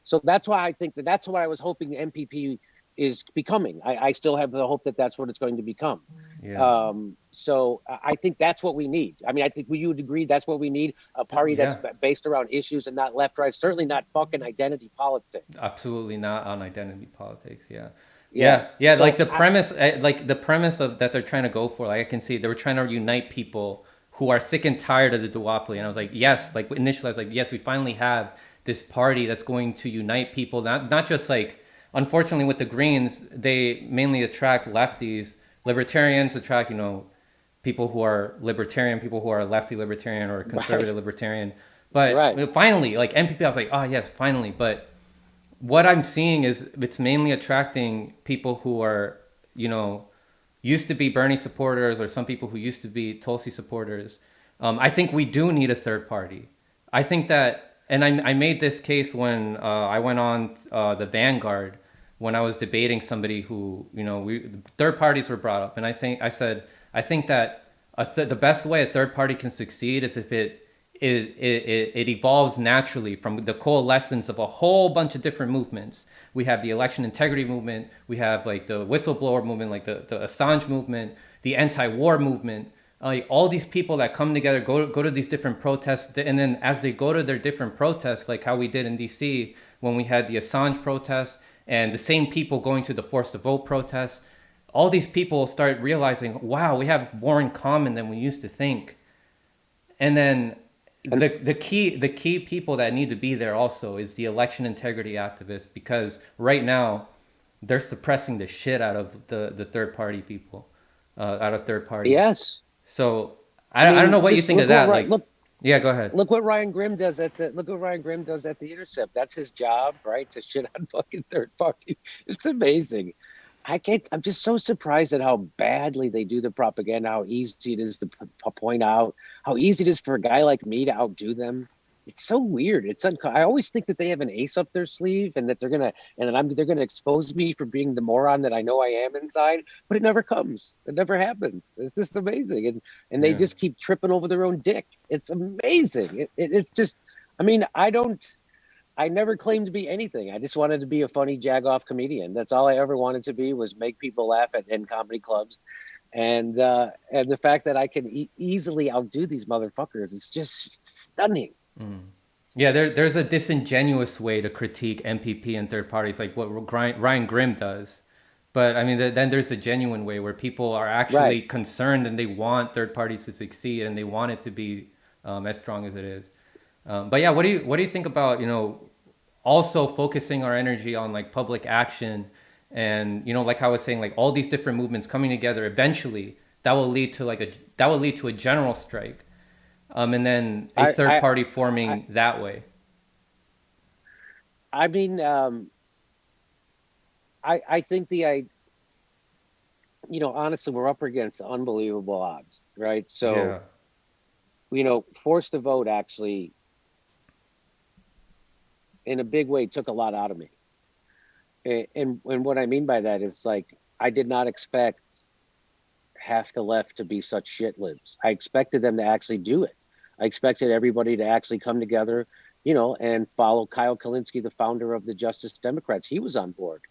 So that's why I think that's what I was hoping the MPP is becoming. I still have the hope that that's what it's going to become. Yeah. So I think that's what we need. I mean, I think you would agree that's what we need, a party that's based around issues and not left, right, certainly not fucking identity politics. Absolutely not on identity politics. So like the premise of that they're trying to go for, like I can see they were trying to unite people who are sick and tired of the duopoly. And I was like, yes, like initially I was like, yes, we finally have this party that's going to unite people, not just like, unfortunately with the Greens, they mainly attract lefties. Libertarians attract, people who are libertarian, people who are lefty libertarian or conservative libertarian. But finally, like MPP, I was like, oh yes, finally. But what I'm seeing is it's mainly attracting people who are, used to be Bernie supporters, or some people who used to be Tulsi supporters. I think we do need a third party. I think that, and I made this case when I went on the Vanguard, when I was debating somebody who, third parties were brought up. And I think that the best way a third party can succeed is if it evolves naturally from the coalescence of a whole bunch of different movements. We have the election integrity movement. We have like the whistleblower movement, like the Assange movement, the anti-war movement. All these people that come together, go to these different protests. And then as they go to their different protests, like how we did in DC when we had the Assange protests, and the same people going to the forced to vote protests, all these people start realizing, wow, we have more in common than we used to think. And then the key people that need to be there also is the election integrity activists, because right now they're suppressing the shit out of the third party people, out of third parties. Yes. So I don't know what you think of that. Yeah, go ahead. Look what Ryan Grimm does at the Intercept. That's his job, right? To shit on fucking third party. It's amazing. I'm just so surprised at how badly they do the propaganda, how easy it is to point out, how easy it is for a guy like me to outdo them. It's so weird. I always think that they have an ace up their sleeve, and that they're gonna expose me for being the moron that I know I am inside, but it never comes. It never happens. It's just amazing, and they just keep tripping over their own dick. It's amazing. It's just, I mean, I never claimed to be anything. I just wanted to be a funny jag-off comedian. That's all I ever wanted to be, was make people laugh in comedy clubs. And the fact that I can easily outdo these motherfuckers is just stunning. Yeah, there's a disingenuous way to critique MPP and third parties, like what Ryan Grimm does. But I mean, then there's the genuine way where people are actually concerned and they want third parties to succeed and they want it to be as strong as it is. But yeah, what do you think about, also focusing our energy on like public action, and like I was saying, like all these different movements coming together, eventually that will lead to a general strike, and then a third party I, forming that way. I mean, I think honestly, we're up against unbelievable odds, right? So, Yeah. forced to vote actually, in a big way, took a lot out of me. And what I mean by that is like, I did not expect half the left to be such shit libs. I expected them to actually do it. I expected everybody to actually come together, and follow Kyle Kalinske, the founder of the Justice Democrats. He was on board,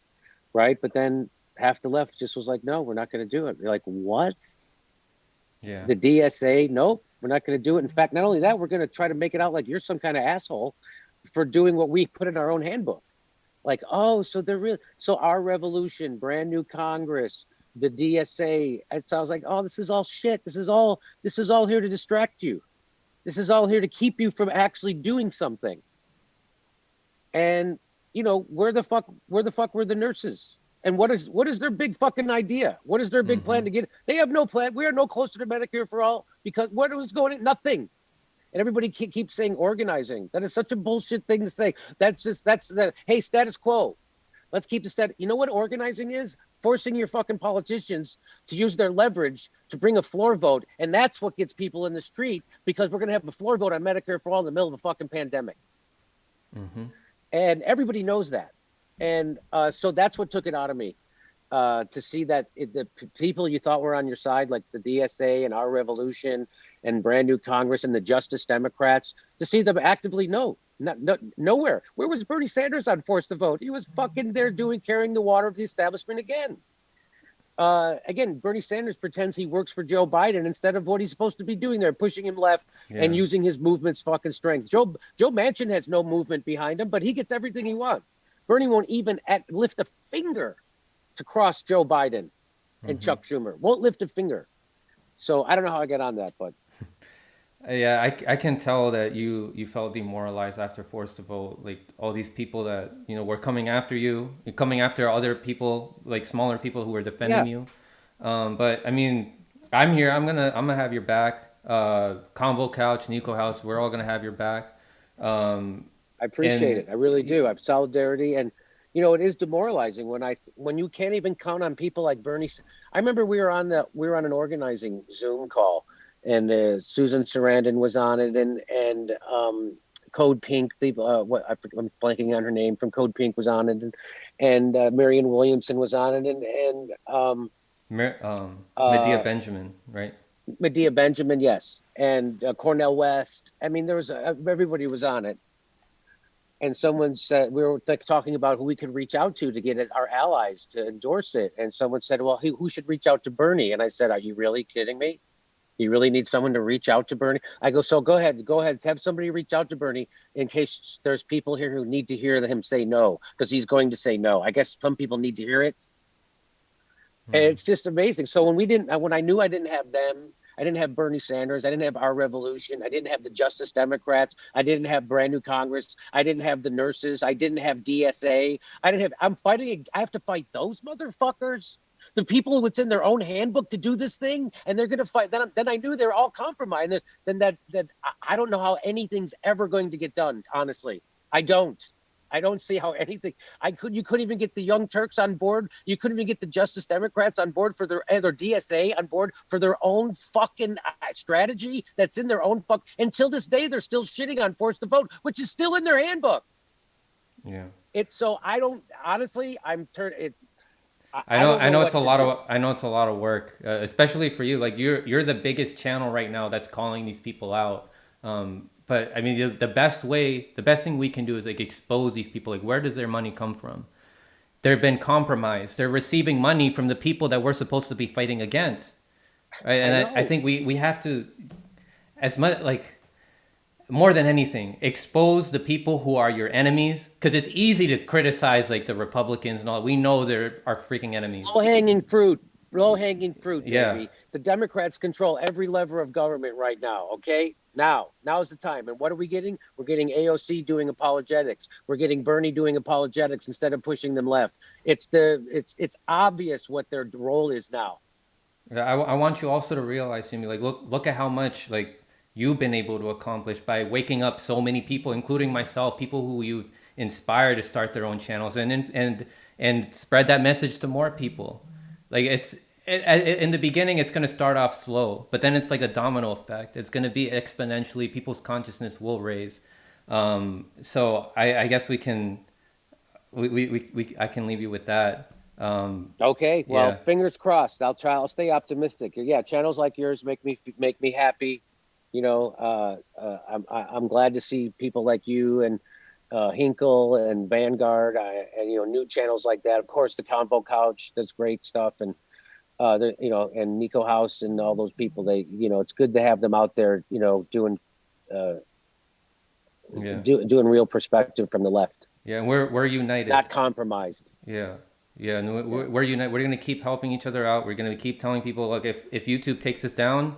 right? But then half the left just was like, no, we're not going to do it. You're like, what? Yeah. The DSA? Nope, we're not going to do it. In fact, not only that, we're going to try to make it out like you're some kind of asshole for doing what we put in our own handbook. Like, oh, so they're real. So our revolution, brand new Congress, the DSA. And so I was like, oh, this is all shit. This is all here to distract you. This is all here to keep you from actually doing something. And where the fuck were the nurses? And what is their big fucking idea? What is their big plan to get? They have no plan. We are no closer to Medicare for all because what was going on? Nothing. And everybody keeps saying organizing. That is such a bullshit thing to say. That's the hey, status quo. Let's keep the status. You know what organizing is? Forcing your fucking politicians to use their leverage to bring a floor vote, and that's what gets people in the street because we're gonna have a floor vote on Medicare for all in the middle of a fucking pandemic. And everybody knows that. And so that's what took it out of me. To see that the people you thought were on your side, like the DSA and Our Revolution and Brand New Congress and the Justice Democrats, to see them actively nowhere. Where was Bernie Sanders on Forced to Vote? He was fucking there carrying the water of the establishment again. Again, Bernie Sanders pretends he works for Joe Biden instead of what he's supposed to be doing there, pushing him left and using his movement's fucking strength. Joe Manchin has no movement behind him, but he gets everything he wants. Bernie won't even lift a finger to cross Joe Biden and Chuck Schumer. Won't lift a finger. So I don't know how I got on that, but Yeah, I can tell that you felt demoralized after Forced to Vote. Like all these people that were coming after you, coming after other people, like smaller people who were defending you. But I mean, I'm here. I'm gonna have your back. Convo Couch, Nico House, we're all gonna have your back. I appreciate it. I really do. I have solidarity, and it is demoralizing when you can't even count on people like Bernie. I remember we were on an organizing Zoom call, and Susan Sarandon was on it, and Code Pink, I'm blanking on her name, from Code Pink was on it, and Marianne Williamson was on it, and Medea Benjamin, right? Medea Benjamin, yes, and Cornel West. I mean, there was everybody was on it. And someone said, we were talking about who we could reach out to get our allies to endorse it. And someone said, well, who should reach out to Bernie? And I said, are you really kidding me? You really need someone to reach out to Bernie? I go, so go ahead, have somebody reach out to Bernie in case there's people here who need to hear him say no, because he's going to say no. I guess some people need to hear it. And it's just amazing. So when I knew I didn't have them, I didn't have Bernie Sanders. I didn't have Our Revolution. I didn't have the Justice Democrats. I didn't have Brand New Congress. I didn't have the nurses. I didn't have DSA. I have to fight those motherfuckers. The people who it's in their own handbook to do this thing, and they're going to fight. Then I knew they're all compromised. Then that I don't know how anything's ever going to get done. Honestly, I don't see how anything. You couldn't even get the Young Turks on board. You couldn't even get the Justice Democrats on board for their DSA on board for their own fucking strategy that's in their own Until this day, they're still shitting on Forced to Vote, which is still in their handbook. Yeah. It's so I don't honestly. I'm turned it. I know it's a lot of work, especially for you. Like you're the biggest channel right now that's calling these people out. But I mean, the best thing we can do is like expose these people. Like, where does their money come from? They've been compromised. They're receiving money from the people that we're supposed to be fighting against. Right? And I think we have to, as much like more than anything, expose the people who are your enemies, because it's easy to criticize like the Republicans and all. We know they're our freaking enemies. Low hanging fruit, baby. Yeah. The Democrats control every lever of government right now. Okay, now is the time. And what are we getting? We're getting AOC doing apologetics. We're getting Bernie doing apologetics instead of pushing them left. It's obvious what their role is now. Yeah, I want you also to realize, Jimmy, like look at how much like you've been able to accomplish by waking up so many people, including myself, people who you've inspired to start their own channels and spread that message to more people. Like in the beginning, it's going to start off slow, but then it's like a domino effect. It's going to be exponentially. People's consciousness will raise. So I guess I can leave you with that. Okay, well, Yeah. fingers crossed. I'll try. I'll stay optimistic. Yeah, channels like yours make me happy. I'm glad to see people like you and Hinkle and Vanguard, and new channels like that. Of course, the Convo Couch does great stuff, and and Nico House and all those people. It's good to have them out there, doing uh, Yeah. doing real perspective from the left, Yeah, we're not united. compromised. Yeah, yeah, and Yeah. we're united. We're gonna keep helping each other out. We're gonna keep telling people, look, if YouTube takes us down,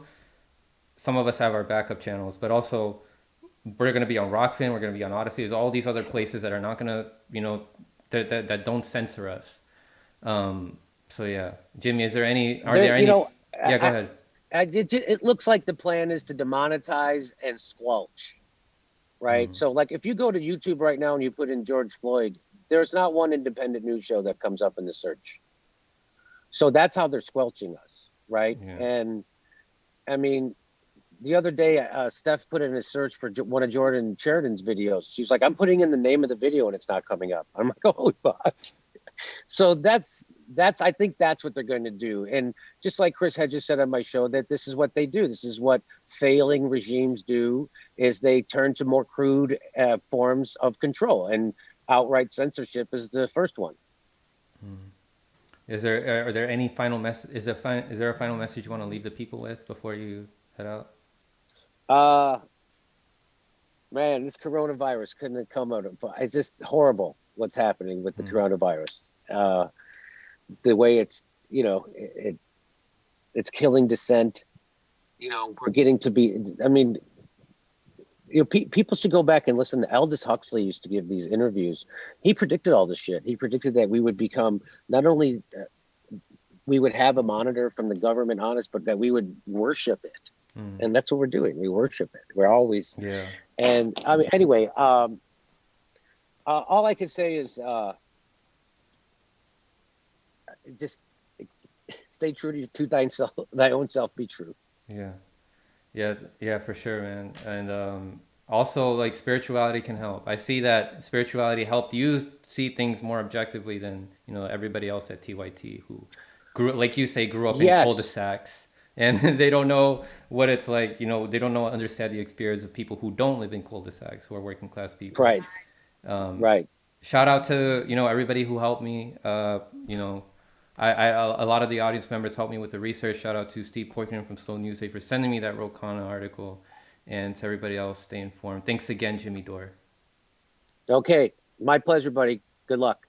some of us have our backup channels, but also we're gonna be on Rockfin. We're gonna be on Odyssey. There's all these other places that are not gonna, that don't censor us. So yeah, Jimmy, are There, there you any? know, Yeah, go I, ahead. it looks like the plan is to demonetize and squelch, right? Mm, So, like, if you go to YouTube right now and you put in George Floyd, there's not one independent news show that comes up in the search. So that's how they're squelching us, right? yeah. And I mean, the other day, Steph put in a search for one of Jordan Sheridan's videos. She's like, "I'm putting in the name of the video and it's not coming up." I'm like, "Holy fuck!" So that's I think that's what they're going to do. And just like Chris had just said on my show, that this is what they do. This is what failing regimes do: is they turn to more crude forms of control, and outright censorship is the first one. Are there any final is there a final message you want to leave the people with before you head out? Uh Man, this coronavirus couldn't have come out of. It's just horrible what's happening with the Mm, coronavirus. The way it's killing dissent. We're getting to be. I mean, people should go back and listen to Aldous Huxley used to give these interviews. He predicted all this shit. He predicted that we would become not only we would have a monitor from the government on us, but that we would worship it. mm, And that's what we're doing. We worship it. We're always. yeah. And I mean, anyway, all I can say is just stay true to thyself, thy own self. Be true. Yeah. Yeah, yeah, for sure, man. And also, like, spirituality can help. I see that spirituality helped you see things more objectively than everybody else at TYT who grew, like you say, grew up in Yes, cul-de-sacs, and they don't know what it's like. They don't know understand the experience of people who don't live in cul-de-sacs, who are working class people. right, right. Shout out to everybody who helped me. A lot of the audience members helped me with the research. Shout out to Steve Porkman from Slow Newsday for sending me that Rokana article, and to everybody else, stay informed. Thanks again, Jimmy Dore. Okay, my pleasure, buddy. Good luck.